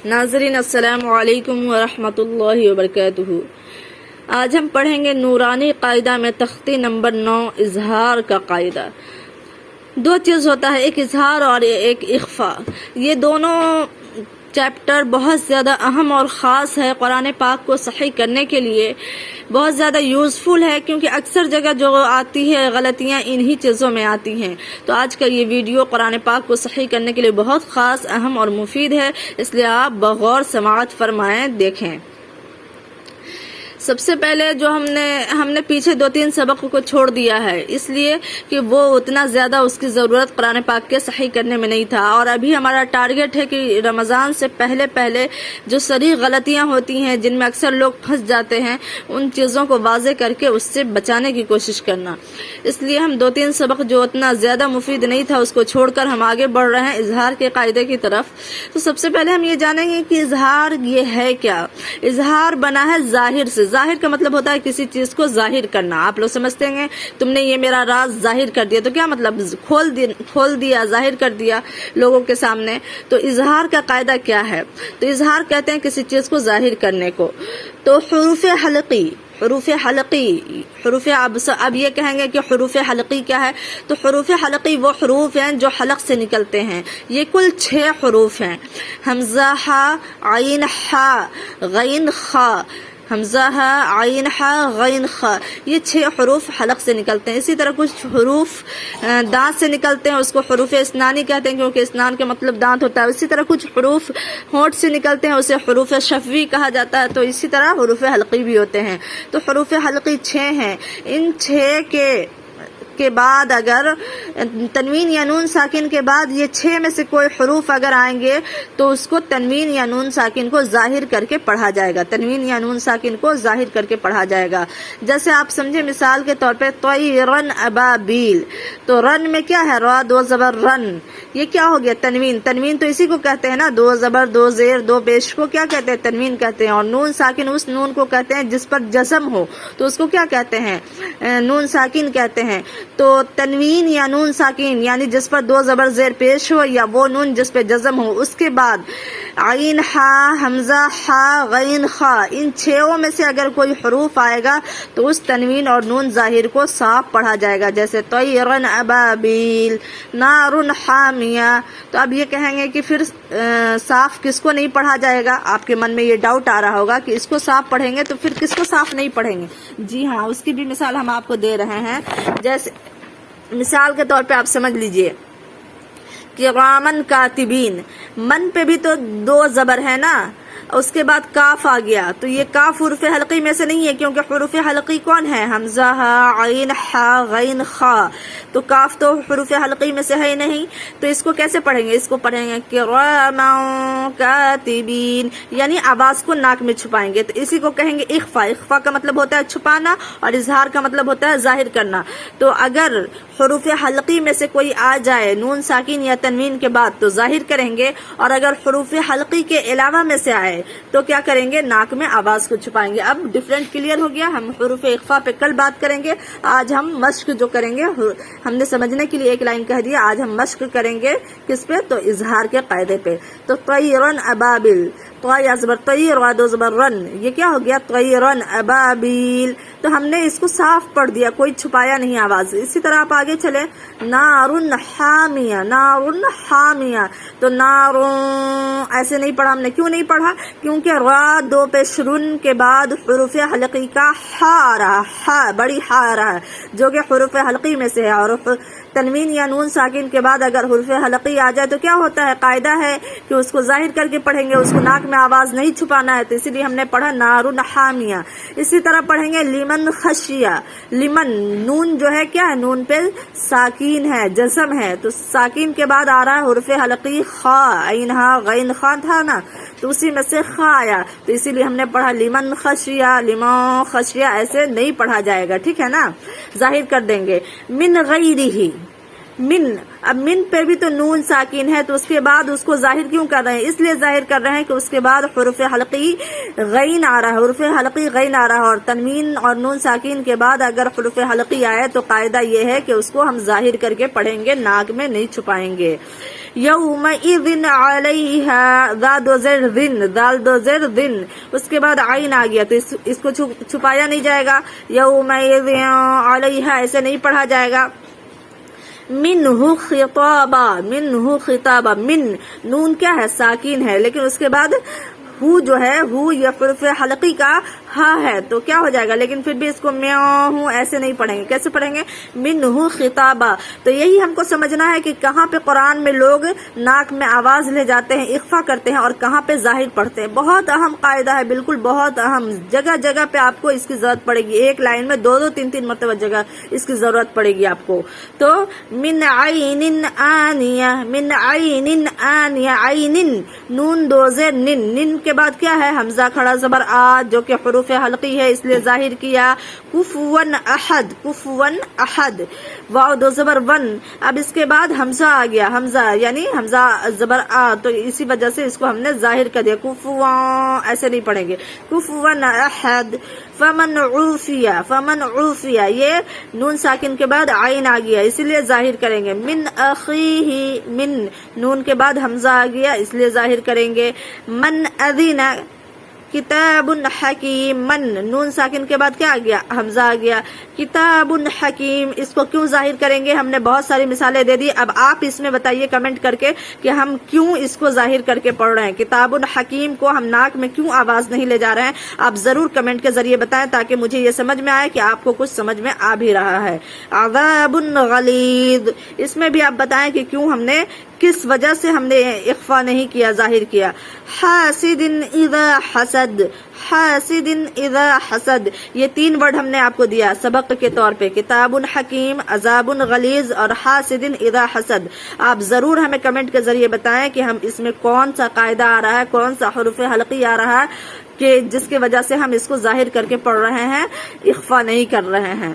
ناظرین السلام علیکم ورحمۃ اللہ وبرکاتہ۔ آج ہم پڑھیں گے نورانی قاعدہ میں تختی نمبر 9 اظہار کا قاعدہ۔ دو چیز ہوتا ہے، ایک اظہار اور ایک اخفا۔ یہ دونوں چیپٹر بہت زیادہ اہم اور خاص ہے، قرآن پاک کو صحیح کرنے کے لیے بہت زیادہ یوزفل ہے، کیونکہ اکثر جگہ جو آتی ہے غلطیاں انہی چیزوں میں آتی ہیں۔ تو آج کا یہ ویڈیو قرآن پاک کو صحیح کرنے کے لیے بہت خاص، اہم اور مفید ہے، اس لیے آپ بغور سماعت فرمائیں، دیکھیں۔ سب سے پہلے جو ہم نے پیچھے 2-3 سبق کو چھوڑ دیا ہے، اس لیے کہ وہ اتنا زیادہ اس کی ضرورت قرآن پاک کے صحیح کرنے میں نہیں تھا، اور ابھی ہمارا ٹارگٹ ہے کہ رمضان سے پہلے جو صریح غلطیاں ہوتی ہیں جن میں اکثر لوگ پھنس جاتے ہیں، ان چیزوں کو واضح کر کے اس سے بچانے کی کوشش کرنا۔ اس لیے ہم 2-3 سبق جو اتنا زیادہ مفید نہیں تھا اس کو چھوڑ کر ہم آگے بڑھ رہے ہیں اظہار کے قاعدے کی طرف۔ تو سب سے پہلے ہم یہ جانیں گے کہ اظہار یہ ہے کیا۔ اظہار بنا ہے ظاہر سے۔ ظاہر کا مطلب ہوتا ہے کسی چیز کو ظاہر کرنا۔ آپ لوگ سمجھتے ہیں تم نے یہ میرا راز ظاہر کر دیا، تو کیا مطلب؟ کھول دیا، ظاہر کر دیا لوگوں کے سامنے۔ تو اظہار کا قاعدہ کیا ہے؟ تو اظہار کہتے ہیں کسی چیز کو ظاہر کرنے کو۔ تو حروف حلقی اب یہ کہیں گے کہ حروف حلقی کیا ہے؟ تو حروف حلقی وہ حروف ہیں جو حلق سے نکلتے ہیں۔ یہ کل 6 حروف ہیں: حمزہ، ہا، عین، ہا، غین، خا۔ حمزہ، ہا، عین، ہا، غین، خا، یہ 6 حروف حلق سے نکلتے ہیں۔ اسی طرح کچھ حروف دانت سے نکلتے ہیں، اس کو حروف اسنانی کہتے ہیں، کیونکہ اسنان کا مطلب دانت ہوتا ہے۔ اسی طرح کچھ حروف ہونٹ سے نکلتے ہیں، اسے حروف شفوی کہا جاتا ہے۔ تو اسی طرح حروف حلقی بھی ہوتے ہیں۔ تو حروف حلقی 6 ہیں۔ ان 6 کے بعد اگر تنوین یا نون ساکن کے بعد یہ 6 میں سے کوئی حروف اگر آئیں گے تو اس کو تنوین یا نون ساکن کو ظاہر کر کے پڑھا جائے گا۔ تنوین یا نون ساکن کو ظاہر کر کے پڑھا جائے گا۔ جیسے آپ سمجھے، مثال کے طور پہ طیرن ابابیل، تو رن میں کیا ہے؟ را 2 زبر رن، یہ کیا ہو گیا؟ تنوین۔ تنوین تو اسی کو کہتے ہیں نا، 2 زبر 2 زیر 2 پیش کو کیا کہتے ہیں؟ تنوین کہتے ہیں۔ اور نون ساکن اس نون کو کہتے ہیں جس پر جزم ہو، تو اس کو کیا کہتے ہیں؟ نون ساکن کہتے ہیں۔ تو تنوین یا نون ساکن یعنی جس پر 2 زبر زیر پیش ہو، یا وہ نون جس پہ جزم ہو، اس کے بعد عین، ہا، حمزہ، ہا، غین، خا، ان 6 میں سے اگر کوئی حروف آئے گا تو اس تنوین اور نون ظاہر کو صاف پڑھا جائے گا۔ جیسے طیرن ابابیل، نارن حامیہ۔ تو اب یہ کہیں گے کہ پھر صاف کس کو نہیں پڑھا جائے گا؟ آپ کے من میں یہ ڈاؤٹ آ رہا ہوگا کہ اس کو صاف پڑھیں گے تو پھر کس کو صاف نہیں پڑھیں گے؟ جی ہاں، اس کی بھی مثال ہم آپ کو دے رہے ہیں۔ جیسے مثال کے طور پہ آپ سمجھ لیجئے کرامن کاتبین، من پہ بھی تو 2 زبر ہے نا، اس کے بعد کاف آ گیا، تو یہ کاف حروف حلقی میں سے نہیں ہے، کیونکہ حروف حلقی کون ہے؟ حمزہ، ہا، عین، ہا، غین، خا۔ تو کاف تو حروف حلقی میں سے ہے نہیں، تو اس کو کیسے پڑھیں گے؟ اس کو پڑھیں گے کرامن کاتبین، یعنی آواز کو ناک میں چھپائیں گے۔ تو اسی کو کہیں گے اخفا۔ اخفا کا مطلب ہوتا ہے چھپانا، اور اظہار کا مطلب ہوتا ہے ظاہر کرنا۔ تو اگر حروف حلقی میں سے کوئی آ جائے نون ساکن یا تنوین کے بعد تو ظاہر کریں گے، اور اگر حروف حلقی کے علاوہ میں سے آئے تو کیا کریں گے؟ ناک میں آواز کو چھپائیں گے۔ اب ڈفرینٹ کلیئر ہو گیا۔ ہم حروف اخفا پہ کل بات کریں گے، آج ہم مشق جو کریں گے، ہم نے سمجھنے کے لیے ایک لائن کہہ دیا، آج ہم مشق کریں گے کس پہ؟ تو اظہار کے قاعدے پہ۔ تو طیرن ابابیل، طا زبر طی، را 2 زبر رن، یہ کیا ہو گیا؟ طیرن ابابیل۔ تو ہم نے اس کو صاف پڑھ دیا، کوئی چھپایا نہیں آواز۔ اسی طرح آپ آگے چلیں، نارن حامیہ، نارن حامیہ، تو نارن ایسے نہیں پڑھا ہم نے۔ کیوں نہیں پڑھا؟ کیونکہ را 2 پیش رن کے بعد حروف حلقی کا ہا آ رہا، ہا، بڑی ہا آ رہا ہے، جو کہ حروف حلقی میں سے ہے۔ اور تنوین یا نون ساکن کے بعد اگر حروف حلقی آ جائے تو کیا ہوتا ہے؟ قاعدہ ہے کہ اس کو ظاہر کر کے پڑھیں گے، اس کو ناک میں آواز نہیں چھپانا ہے، تو اسی لیے ہم نے پڑھا نارن حامیہ۔ اسی طرح پڑھیں گے لمن خشیہ۔ لمن، نون جو ہے کیا ہے؟ نون پہ ساکین ہے، جزم ہے، تو ساکین کے بعد آ رہا ہے حروف حلقی خا، عین، ہا، غین، خا تھا نا، تو اسی میں سے خا آیا، تو اسی لیے ہم نے پڑھا لمن خشیہ، لمن خشیہ، ایسے نہیں پڑھا جائے گا، ٹھیک ہے نا؟ ظاہر کر دیں گے۔ من غیرہ، من، اب من پہ بھی تو نون ساکن ہے، تو اس کے بعد اس کو ظاہر کیوں کر رہے ہیں؟ اس لیے ظاہر کر رہے ہیں کہ اس کے بعد حروف حلقی غین آ رہا ہے، حروف حلقی غین آ رہا ہے، اور تنوین اور نون ساکن کے بعد اگر حروف حلقی آئے تو قاعدہ یہ ہے کہ اس کو ہم ظاہر کر کے پڑھیں گے، ناک میں نہیں چھپائیں گے۔ یومئذ علیہا ذا دو زیر ذن دال دو زیر ذن اس کے بعد عین آ گیا تو اس کو چھپایا نہیں جائے گا. یومئذ علیہا ایسے نہیں پڑھا جائے گا. منہ خطابا منہ خطابا من نون کیا ہے ساکین ہے لیکن اس کے بعد ہو جو ہے ہو یہ حرف حلقی کا ہا ہے تو کیا ہو جائے گا لیکن پھر بھی اس کو میاں ایسے نہیں پڑھیں گے. کیسے پڑھیں گے؟ منہ خطابا. تو یہی ہم کو سمجھنا ہے کہ کہاں پہ قرآن میں لوگ ناک میں آواز لے جاتے ہیں اخفا کرتے ہیں اور کہاں پہ ظاہر پڑھتے ہیں. بہت اہم قاعدہ ہے بالکل بہت اہم. جگہ جگہ پہ آپ کو اس کی ضرورت پڑے گی. ایک لائن میں دو تین مرتبہ جگہ اس کی ضرورت پڑے گی آپ کو. تو من عین آنیہ من عین آنیہ عین نون دو زیر نن نن کے بعد کیا ہے حمزہ کھڑا زبر آ جو کہ حروف حلقی ہے اس لیے ظاہر کیا. کفون احد کفون احد واو دو زبر ون. اب اس کے بعد حمزہ آ گیا حمزہ یعنی حمزہ زبر آ تو اسی وجہ سے اس کو ہم نے ظاہر کر دیا. کفوان ایسے نہیں پڑھیں گے. کفون احد. فمن عوفیہ فمن عوفیہ یہ نون ساکن کے بعد عین آ گیا اسی لیے ظاہر کریں گے. من اخیہ من نون کے بعد حمزہ آ گیا اس لیے ظاہر کریں گے. من اذن کتاب حکیم من نون ساکن کے بعد کیا آ گیا حمزہ آ گیا. کتاب حکیم اس کو کیوں ظاہر کریں گے؟ ہم نے بہت ساری مثالیں دے دی. اب آپ اس میں بتائیے کمنٹ کر کے کہ ہم کیوں اس کو ظاہر کر کے پڑھ رہے ہیں. کتاب حکیم کو ہم ناک میں کیوں آواز نہیں لے جا رہے ہیں؟ آپ ضرور کمنٹ کے ذریعے بتائیں تاکہ مجھے یہ سمجھ میں آئے کہ آپ کو کچھ سمجھ میں آ بھی رہا ہے. عذاب غلیظ اس میں بھی آپ بتائیں کہ کیوں ہم نے کس وجہ سے ہم نے اخفا نہیں کیا ظاہر کیا. حاسد اذا حسد حاسد اذا حسد یہ تین ورڈ ہم نے آپ کو دیا سبق کے طور پہ. کتاب حکیم عذاب غلیظ اور حاسد اذا حسد. آپ ضرور ہمیں کمنٹ کے ذریعے بتائیں کہ ہم اس میں کون سا قاعدہ آ رہا ہے کون سا حروف حلقی آ رہا ہے کہ جس کی وجہ سے ہم اس کو ظاہر کر کے پڑھ رہے ہیں اخفا نہیں کر رہے ہیں.